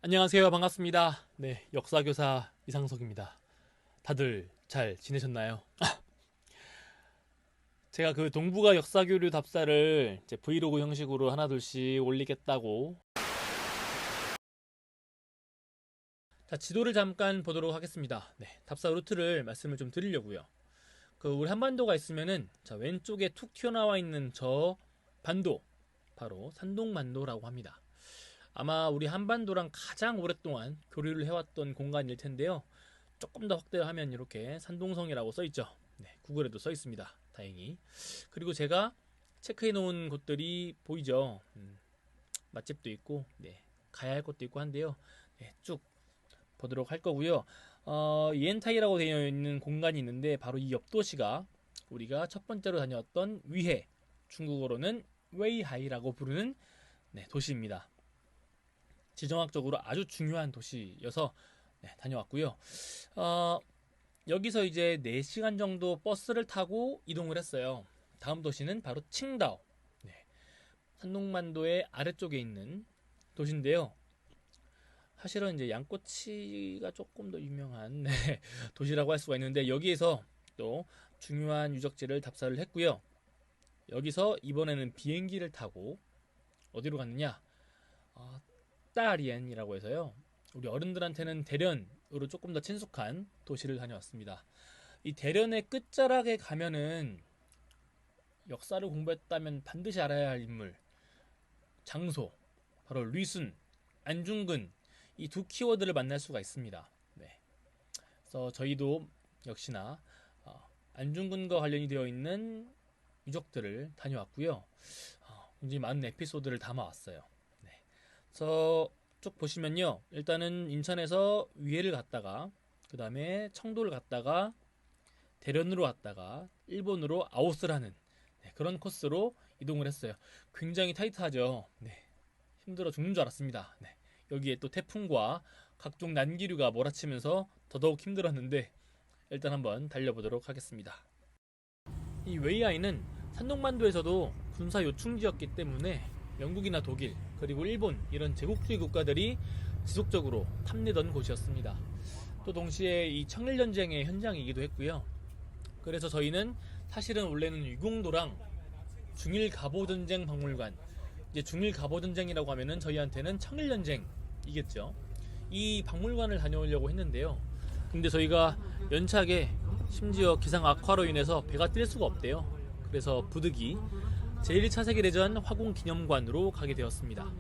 안녕하세요. 반갑습니다. 네, 역사교사 이상석입니다. 다들 잘 지내셨나요? 제가 그 동북아 역사교류 답사를 이제 브이로그 형식으로 하나둘씩 올리겠다고. 자, 지도를 잠깐 보도록 하겠습니다. 네, 답사 루트를 말씀을 좀 드리려고요. 우리 한반도가 있으면은, 자, 왼쪽에 툭 튀어나와 있는 저 반도, 바로 산동반도라고 합니다. 아마 우리 한반도랑 가장 오랫동안 교류를 해왔던 공간일 텐데요. 조금 더 확대하면 이렇게 산동성이라고 써있죠. 네, 구글에도 써있습니다. 다행히. 그리고 제가 체크해 놓은 곳들이 보이죠. 맛집도 있고, 네, 가야 할 곳도 있고 한데요. 네, 쭉 보도록 할 거고요. 이엔타이라고 되어 있는 공간이 있는데 바로 이 옆 도시가 우리가 첫 번째로 다녀왔던 위해, 중국어로는 웨이하이라고 부르는 네, 도시입니다. 지정학적으로 아주 중요한 도시여서 네, 다녀왔고요. 여기서 이제 4시간 정도 버스를 타고 이동을 했어요. 다음 도시는 바로 칭다오. 네, 산동반도의 아래쪽에 있는 도시인데요. 사실은 이제 양꼬치가 조금 더 유명한 네, 도시라고 할 수가 있는데 여기에서 또 중요한 유적지를 답사를 했고요. 여기서 이번에는 비행기를 타고 어디로 갔느냐? 따리엔이라고 해서요. 우리 어른들한테는 대련으로 조금 더 친숙한 도시를 다녀왔습니다. 이 대련의 끝자락에 가면은 역사를 공부했다면 반드시 알아야 할 인물, 장소, 바로 류순, 안중근 이 두 키워드를 만날 수가 있습니다. 네. 그래서 저희도 역시나 안중근과 관련이 되어 있는 유적들을 다녀왔고요. 굉장히 많은 에피소드를 담아왔어요. 네. 그래서 쭉 보시면요. 일단은 인천에서 위해를 갔다가 그 다음에 청도를 갔다가 대련으로 갔다가 일본으로 아웃을 하는 네, 그런 코스로 이동을 했어요. 굉장히 타이트하죠. 네. 힘들어 죽는 줄 알았습니다. 네. 여기에 또 태풍과 각종 난기류가 몰아치면서 더더욱 힘들었는데 일단 한번 달려보도록 하겠습니다. 이 웨이하이는 산동반도에서도 군사 요충지였기 때문에 영국이나 독일 그리고 일본 이런 제국주의 국가들이 지속적으로 탐내던 곳이었습니다. 또 동시에 이 청일전쟁의 현장이기도 했고요. 그래서 저희는 사실은 원래는 유공도랑 중일갑오전쟁 박물관, 이제 중일갑오전쟁이라고 하면은 저희한테는 청일전쟁이겠죠. 이 박물관을 다녀오려고 했는데요. 근데 저희가 연착에 심지어 기상 악화로 인해서 배가 뛸 수가 없대요. 그래서 부득이 제1차 세계대전 화공기념관으로 가게 되었습니다.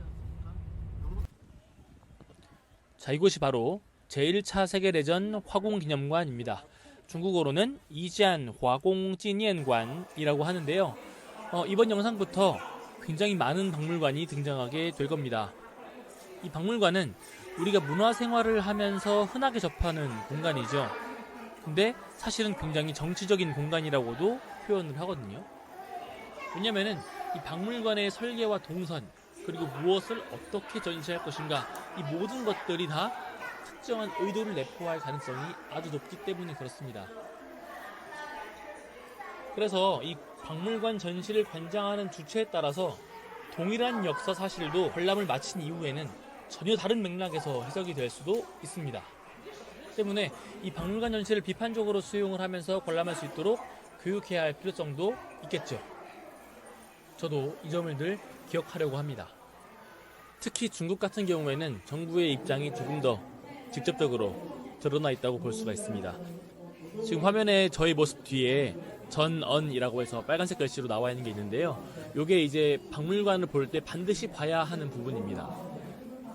자, 이곳이 바로 제1차 세계대전 화공기념관입니다. 중국어로는 이지안 화공纪念馆이라고 하는데요. 이번 영상부터 굉장히 많은 박물관이 등장하게 될 겁니다. 이 박물관은 우리가 문화생활을 하면서 흔하게 접하는 공간이죠. 근데 사실은 굉장히 정치적인 공간이라고도 표현을 하거든요. 왜냐면은 이 박물관의 설계와 동선 그리고 무엇을 어떻게 전시할 것인가 이 모든 것들이 다 특정한 의도를 내포할 가능성이 아주 높기 때문에 그렇습니다. 그래서 이 박물관 전시를 관장하는 주체에 따라서 동일한 역사 사실도 관람을 마친 이후에는 전혀 다른 맥락에서 해석이 될 수도 있습니다. 때문에 이 박물관 전시를 비판적으로 수용을 하면서 관람할 수 있도록 교육해야 할 필요성도 있겠죠. 저도 이 점을 늘 기억하려고 합니다. 특히 중국 같은 경우에는 정부의 입장이 조금 더 직접적으로 드러나 있다고 볼 수가 있습니다. 지금 화면에 저희 모습 뒤에 전언이라고 해서 빨간색 글씨로 나와 있는 게 있는데요. 이게 이제 박물관을 볼 때 반드시 봐야 하는 부분입니다.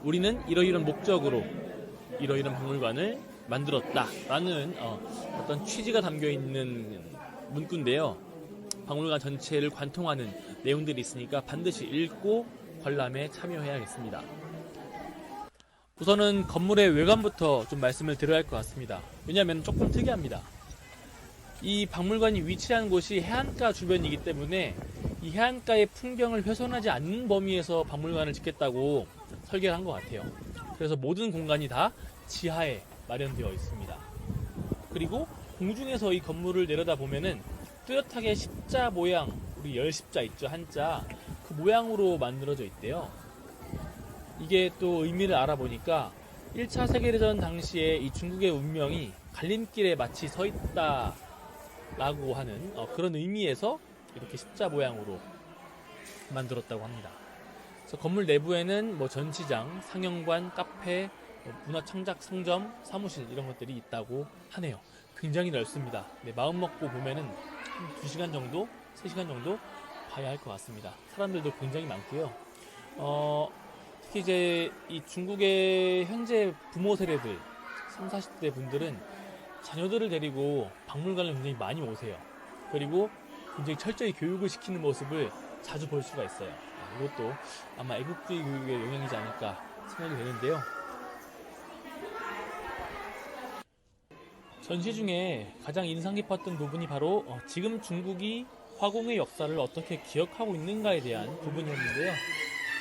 우리는 이러이런 목적으로 이러이런 박물관을 만들었다라는 어떤 취지가 담겨 있는 문구인데요. 박물관 전체를 관통하는 내용들이 있으니까 반드시 읽고 관람에 참여해야겠습니다. 우선은 건물의 외관부터 좀 말씀을 드려야 할 것 같습니다. 왜냐하면 조금 특이합니다. 이 박물관이 위치한 곳이 해안가 주변이기 때문에 이 해안가의 풍경을 훼손하지 않는 범위에서 박물관을 짓겠다고 설계를 한 것 같아요. 그래서 모든 공간이 다 지하에 마련되어 있습니다. 그리고 공중에서 이 건물을 내려다 보면은 뚜렷하게 십자 모양, 우리 열십자 있죠, 한자. 그 모양으로 만들어져 있대요. 이게 또 의미를 알아보니까 1차 세계대전 당시에 이 중국의 운명이 갈림길에 마치 서 있다라고 하는 그런 의미에서 이렇게 십자 모양으로 만들었다고 합니다. 그래서 건물 내부에는 뭐 전시장, 상영관, 카페, 문화청작 상점, 사무실 이런 것들이 있다고 하네요. 굉장히 넓습니다. 네, 마음 먹고 보면은 한 2시간 정도, 3시간 정도 봐야 할 것 같습니다. 사람들도 굉장히 많고요. 특히 이제 이 중국의 현재 부모 세대들, 30, 40대 분들은 자녀들을 데리고 박물관을 굉장히 많이 오세요. 그리고 굉장히 철저히 교육을 시키는 모습을 자주 볼 수가 있어요. 이것도 아마 애국주의 교육의 영향이지 않을까 생각이 되는데요. 전시 중에 가장 인상 깊었던 부분이 바로 지금 중국이 화공의 역사를 어떻게 기억하고 있는가에 대한 부분이었는데요.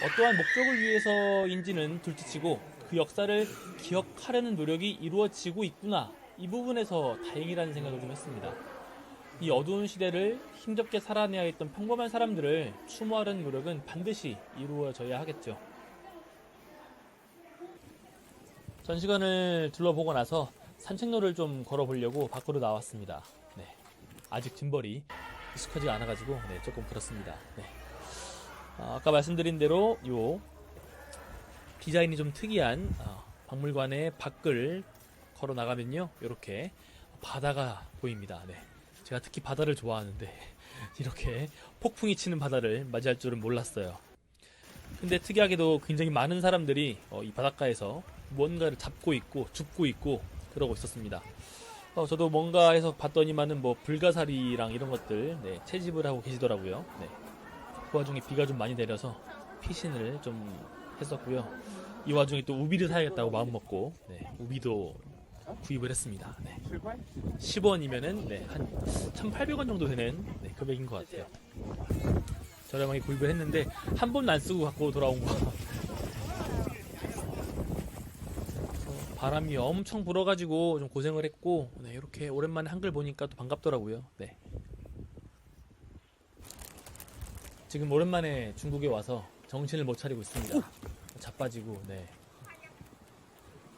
어떠한 목적을 위해서인지는 둘째치고 그 역사를 기억하려는 노력이 이루어지고 있구나, 이 부분에서 다행이라는 생각을 좀 했습니다. 이 어두운 시대를 힘겹게 살아내야 했던 평범한 사람들을 추모하려는 노력은 반드시 이루어져야 하겠죠. 전시관을 둘러보고 나서 산책로를 좀 걸어보려고 밖으로 나왔습니다. 네, 아직 짐벌이 익숙하지 않아가지고 조금 그렇습니다. 네. 아까 말씀드린 대로 요 디자인이 좀 특이한 박물관의 밖을 걸어 나가면요, 이렇게 바다가 보입니다. 네. 제가 특히 바다를 좋아하는데 이렇게 폭풍이 치는 바다를 맞이할 줄은 몰랐어요. 근데 특이하게도 굉장히 많은 사람들이 이 바닷가에서 뭔가를 잡고 있고 줍고 있고 그러고 있었습니다. 저도 뭔가 해서 봤더니만은 뭐 불가사리랑 이런 것들 채집을 하고 계시더라고요. 네. 그 와중에 비가 좀 많이 내려서 피신을 좀 했었고요. 이 와중에 또 우비를 사야겠다고 마음먹고 우비도 구입을 했습니다. 10원이면은 한 1,800원 정도 되는 금액인 것 같아요. 저렴하게 구입을 했는데 한 번도 안 쓰고 갖고 돌아온 거. 바람이 엄청 불어가지고 좀 고생을 했고, 이렇게 오랜만에 한글 보니까 또 반갑더라고요. 지금 오랜만에 중국에 와서 정신을 못 차리고 있습니다. 자빠지고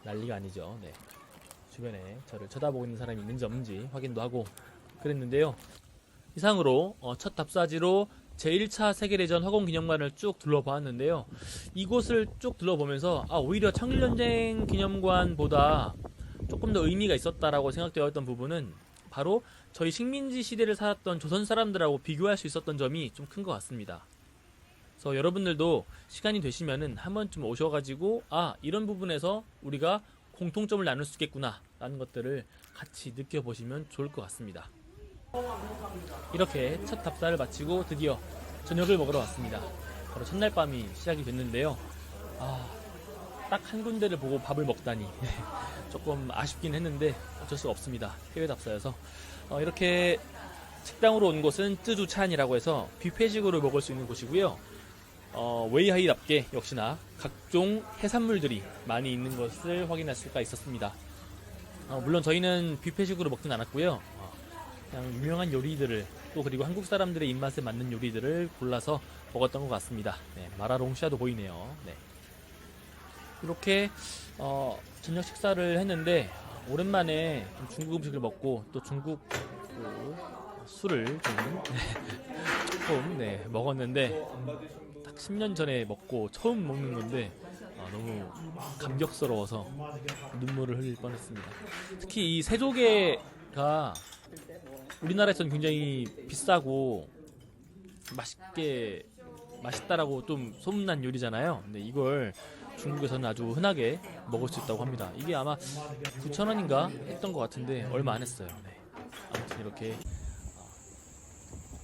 난리가 아니죠. 주변에 저를 쳐다보고 있는 사람이 있는지 없는지 확인도 하고 그랬는데요. 이상으로 첫 답사지로 제1차 세계대전 화공기념관을 쭉 둘러보았는데요. 이곳을 쭉 둘러보면서 오히려 청일전쟁 기념관보다 조금 더 의미가 있었다라고 생각되었던 부분은 바로 저희 식민지 시대를 살았던 조선 사람들하고 비교할 수 있었던 점이 좀 큰 것 같습니다. 그래서 여러분들도 시간이 되시면은 한 번쯤 오셔가지고 이런 부분에서 우리가 공통점을 나눌 수 있겠구나 라는 것들을 같이 느껴보시면 좋을 것 같습니다. 이렇게 첫 답사를 마치고 드디어 저녁을 먹으러 왔습니다. 바로 첫날 밤이 시작이 됐는데요. 딱 한 군데를 보고 밥을 먹다니 조금 아쉽긴 했는데 어쩔 수가 없습니다. 해외 답사여서. 이렇게 식당으로 온 곳은 쯔주찬이라고 해서 뷔페식으로 먹을 수 있는 곳이고요. 웨이하이답게 역시나 각종 해산물들이 많이 있는 것을 확인할 수가 있었습니다. 물론 저희는 뷔페식으로 먹진 않았고요. 그냥 유명한 요리들을 또 그리고 한국 사람들의 입맛에 맞는 요리들을 골라서 먹었던 것 같습니다. 마라롱샤도 보이네요. 이렇게 저녁 식사를 했는데 오랜만에 중국 음식을 먹고 또 중국 술을 조금 먹었는데 딱 10년 전에 먹고 처음 먹는 건데 너무 감격스러워서 눈물을 흘릴 뻔했습니다. 특히 이 새조개가 우리나라에서는 굉장히 비싸고 맛있다라고 좀 소문난 요리잖아요. 근데 이걸 중국에서는 아주 흔하게 먹을 수 있다고 합니다. 이게 아마 9,000원인가 했던 것 같은데 얼마 안 했어요. 아무튼 이렇게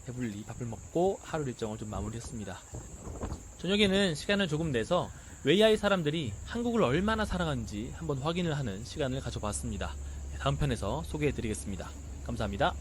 배불리 밥을 먹고 하루 일정을 좀 마무리했습니다. 저녁에는 시간을 조금 내서 웨이하이 사람들이 한국을 얼마나 사랑하는지 한번 확인을 하는 시간을 가져봤습니다. 다음 편에서 소개해드리겠습니다. 감사합니다.